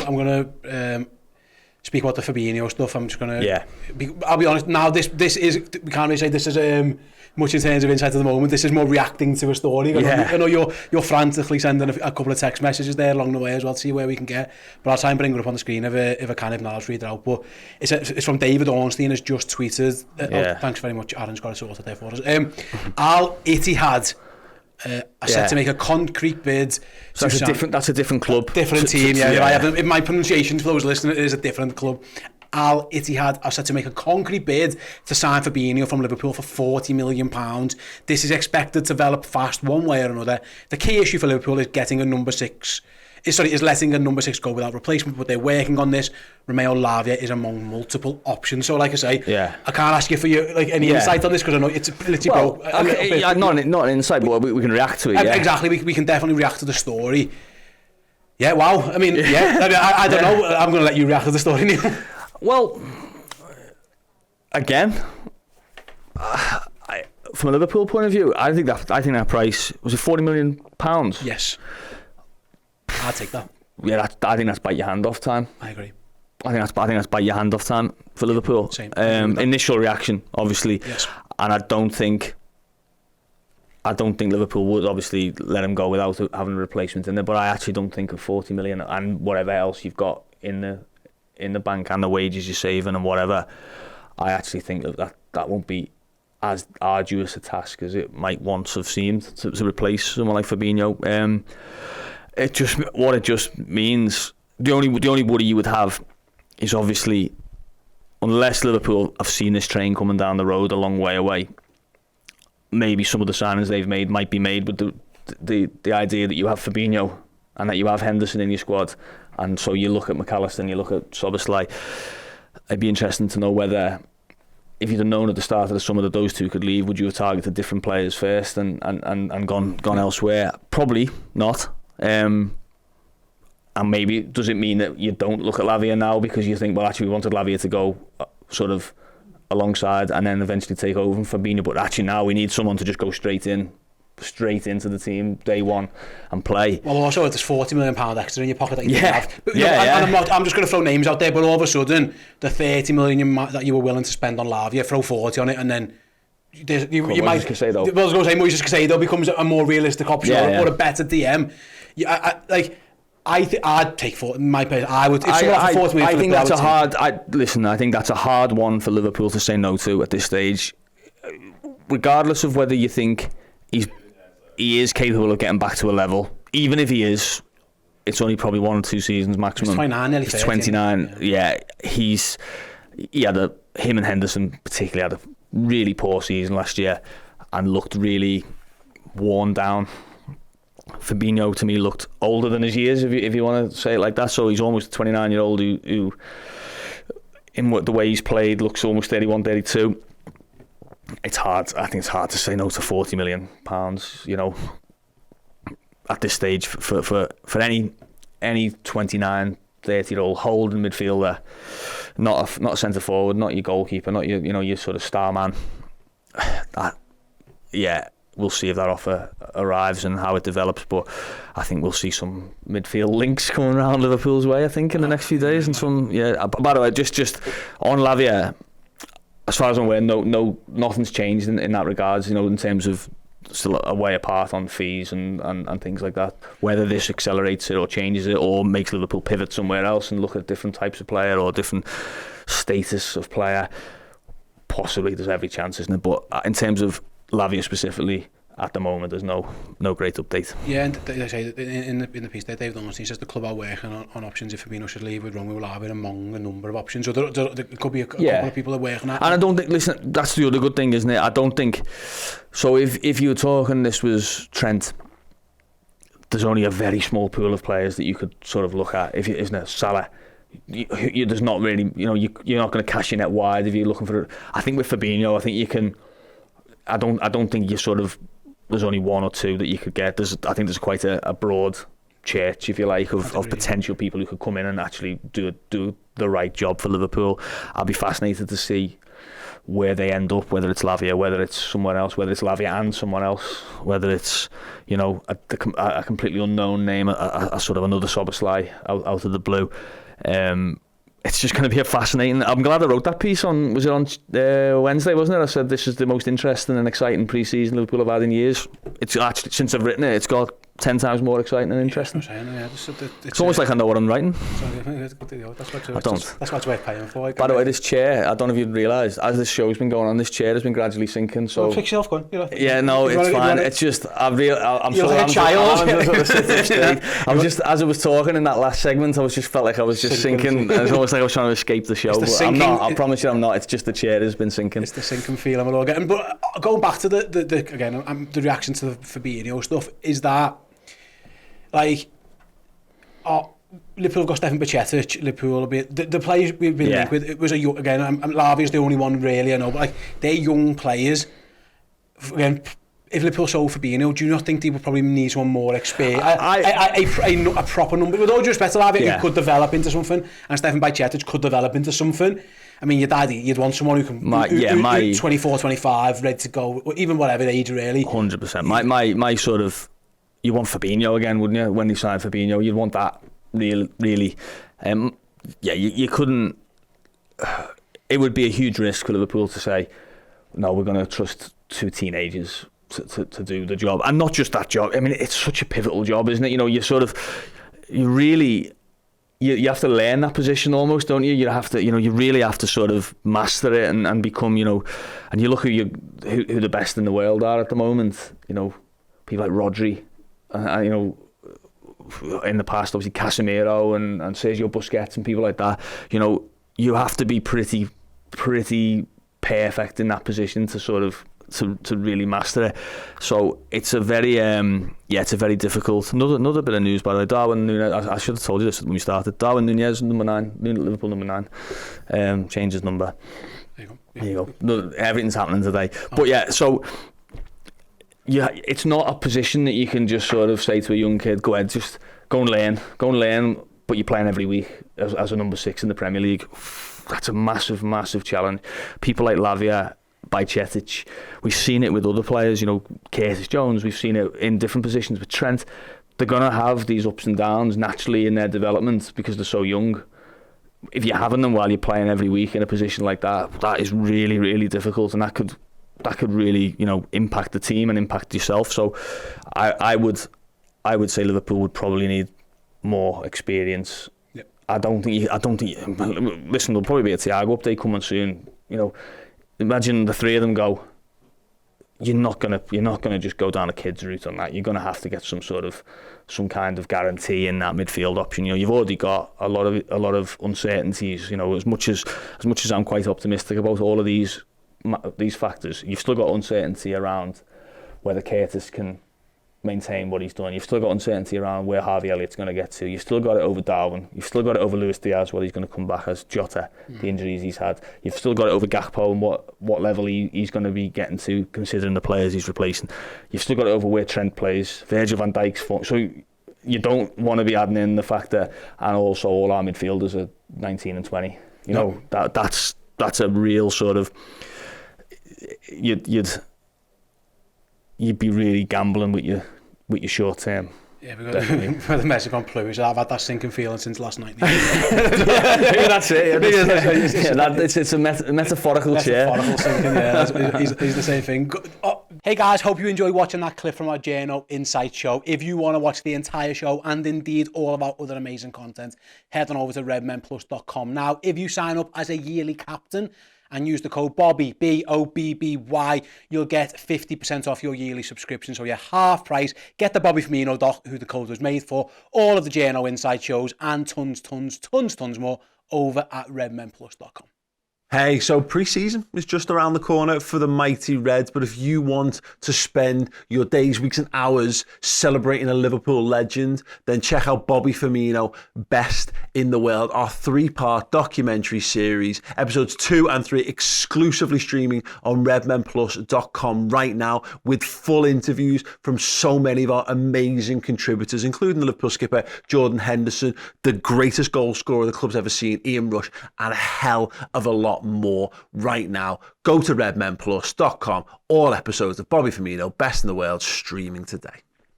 I'm gonna speak about the Fabinho stuff. I'm just gonna. Yeah. I'll be honest. Now this is, we can't really say this is much in terms of insight at the moment. This is more reacting to a story. I know you're frantically sending a couple of text messages there along the way as well to see where we can get. But I'll try and bring it up on the screen if I can. If not, I'll read it out. But it's from David Ornstein, has just tweeted. Thanks very much. Aaron's got it sorted there for us. Al Ittihad are set to make a concrete bid. So that's a different club. Different team, If my pronunciation for those listening, it is a different club. Al Ittihad are set to make a concrete bid to sign Fabinho from Liverpool for £40 million. This is expected to develop fast one way or another. The key issue for Liverpool is letting a number 6 go without replacement, but they're working on this. Romeo Lavia is among multiple options. So, like I say, I can't ask you for any insight on this because I know it's literally broke. Not an insight, but we can react to it. Exactly, we can definitely react to the story. Yeah, wow. I mean, I don't know. I'm going to let you react to the story, Neil. Well, again, from a Liverpool point of view, I think that price was £40 million. Yes, I'd take that. Yeah, I think that's bite your hand off time. I agree. I think that's bite your hand off time for Liverpool. Same. Initial reaction, obviously, yes. And I don't think Liverpool would obviously let him go without having a replacement in there. But I actually don't think of 40 million and whatever else you've got in the bank and the wages you're saving and whatever. I actually think that won't be as arduous a task as it might once have seemed to replace someone like Fabinho. It just means the only worry you would have is obviously, unless Liverpool have seen this train coming down the road a long way away, maybe some of the signings they've made might be made with the idea that you have Fabinho and that you have Henderson in your squad, and so you look at McAllister and you look at Szoboszlai. It'd be interesting to know whether, if you'd have known at the start of the summer that those two could leave, would you have targeted different players first and gone elsewhere? Probably not. And maybe does it mean that you don't look at Lavia now because you think, well, actually we wanted Lavia to go sort of alongside and then eventually take over from Fabinho, but actually now we need someone to just go straight into the team day one and play. Well, also there's £40 million extra in your pocket that you can have. But, I'm just going to throw names out there, but all of a sudden the 30 million that you were willing to spend on Lavia, throw 40 on it, and then you might. Caicedo. Well, I was going to say Moises Caicedo becomes a more realistic option or a better DM. I'd take 40. My place, I would. If someone offered 40 million, I think that's a hard. I think that's a hard one for Liverpool to say no to at this stage, regardless of whether you think he is capable of getting back to a level. Even if he is, it's only probably 1 or 2 seasons maximum. He's 29, nearly 30. He's 29. Yeah, him and Henderson particularly had a really poor season last year and looked really worn down. Fabinho to me looked older than his years, if you want to say it like that. So he's almost a 29-year-old who in the way he's played, looks almost 31, 32. It's hard. I think it's hard to say no to £40 million. You know, at this stage for any 29, 30-year-old holding midfielder, not a centre forward, not your goalkeeper, not your sort of star man. We'll see if that offer arrives and how it develops, but I think we'll see some midfield links coming around Liverpool's way, I think, in the next few days. And by the way, just on Lavia, as far as I'm aware, nothing's changed in that regards, in terms of still a way apart on fees and things like that. Whether this accelerates it or changes it or makes Liverpool pivot somewhere else and look at different types of player or different status of player, possibly there's every chance, isn't it? But in terms of Lavia specifically, at the moment there's no great update. Yeah, and they say in the piece there, David Ornstein says the club are working on options if Fabinho should leave with Romeo Lavia among a number of options. So there could be a couple of people that are working at it. And I don't think, listen, that's the other good thing, isn't it? I don't think, so if you were talking this was Trent, there's only a very small pool of players that you could sort of look at, isn't it? Salah. There's not really, you're not going to cash your net wide if you're looking for it. I think with Fabinho, I think you can. I don't think you sort of. There's only 1 or 2 that you could get. I think there's quite a broad church, if you like, of potential people who could come in and actually do the right job for Liverpool. I'll be fascinated to see where they end up, whether it's Lavia, whether it's somewhere else, whether it's Lavia and someone else, whether it's, you know, a completely unknown name, a sort of another Soboslai out of the blue. It's just going to be a fascinating. I'm glad I wrote that piece on. Was it on Wednesday? Wasn't it? I said this is the most interesting and exciting pre-season Liverpool have had in years. It's actually, since I've written it, it's got 10 times more exciting and interesting. It's almost like I know what I'm writing. I don't. That's what's worth paying for. By the way, this chair, I don't know if you've realised, as this show's been going on, this chair has been gradually sinking. So fix yourself, go on. Yeah, no, it's fine. It's just I'm so like a child. I'm just, as I was talking in that last segment, I just felt like I was just sinking. It's almost like I was trying to escape the show. But I'm not. I promise you, I'm not. It's just the chair has been sinking. It's the sinking feeling we're all getting. But going back to the reaction to the Fabinho stuff, is that like, Liverpool have got Stefan Bajcetic, Liverpool will be the players we've been linked with. It was Lavia's the only one really I know, but like they're young players. Again, if Liverpool sold Fabinho, do you not think they would probably need someone more experienced? A proper number. With all due respect to Lavia, who could develop into something, and Stefan Bajcetic could develop into something. I mean, you'd want someone who can 24, 25, ready to go, even whatever age really. 100%. My sort of, you want Fabinho again, wouldn't you? When you signed Fabinho, you'd want that really. You couldn't. It would be a huge risk for Liverpool to say, no, we're going to trust two teenagers to do the job, and not just that job. I mean, it's such a pivotal job, isn't it? You know, you really have to learn that position almost, don't you? You really have to sort of master it and become, you know. And you look who the best in the world are at the moment. You know, people like Rodri. You know, in the past, obviously Casemiro and Sergio Busquets and people like that. You know, you have to be pretty perfect in that position to sort of to really master it. So it's a very it's a very difficult. Another bit of news, by the way. Darwin Núñez. I should have told you this when we started. Darwin Núñez, number 9, Liverpool number 9, changed his number. There you go. No, everything's happening today. But yeah, so. Yeah, it's not a position that you can just sort of say to a young kid, go ahead, just go and learn, but you're playing every week as a number 6 in the Premier League. That's a massive challenge. People like Lavia, Bajcetic, we've seen it with other players, you know, Curtis Jones, we've seen it in different positions with Trent. They're going to have these ups and downs naturally in their development because they're so young. If you're having them while you're playing every week in a position like that, that is really difficult, and that could really, you know, impact the team and impact yourself. So I would say Liverpool would probably need more experience. Yep. I don't think listen, there'll probably be a Thiago update coming soon. You know, imagine the three of them go. You're not gonna just go down a kid's route on that. You're gonna have to get some kind of guarantee in that midfield option. You know, you've already got a lot of uncertainties. You know, as much as I'm quite optimistic about all of these factors, you've still got uncertainty around whether Curtis can maintain what he's done. You've still got uncertainty around where Harvey Elliott's going to get to. You've still got it over Darwin. You've still got it over Luis Diaz, whether he's going to come back as Jota, the injuries he's had. You've still got it over Gakpo and what level he's going to be getting to, considering the players he's replacing. You've still got it over where Trent plays, Virgil van Dijk's form. So you don't want to be adding in the fact that, and also all our midfielders are 19 and 20. You know, that's a real sort of, you'd be really gambling with your short term. Yeah, because the message on Pluis, I've had that sinking feeling since last night. That's it. It's a metaphorical chair. Metaphorical sinking, yeah. He's the same thing. Hey guys, hope you enjoyed watching that clip from our Journo Insight show. If you want to watch the entire show and indeed all of our other amazing content, head on over to redmenplus.com. Now, if you sign up as a yearly captain and use the code BOBBY, BOBBY, you'll get 50% off your yearly subscription, so you're half price. Get the Bobby Firmino doc, who the code was made for, all of the Journo Insight shows, and tons more over at redmenplus.com. Hey, so pre-season is just around the corner for the mighty Reds, but if you want to spend your days, weeks and hours celebrating a Liverpool legend, then check out Bobby Firmino, Best in the World, our 3-part documentary series, episodes 2 and 3 exclusively streaming on redmenplus.com right now, with full interviews from so many of our amazing contributors, including the Liverpool skipper Jordan Henderson, the greatest goal scorer the club's ever seen, Ian Rush, and a hell of a lot lot more right now. Go to redmenplus.com. All episodes of Bobby Firmino, Best in the World, streaming today.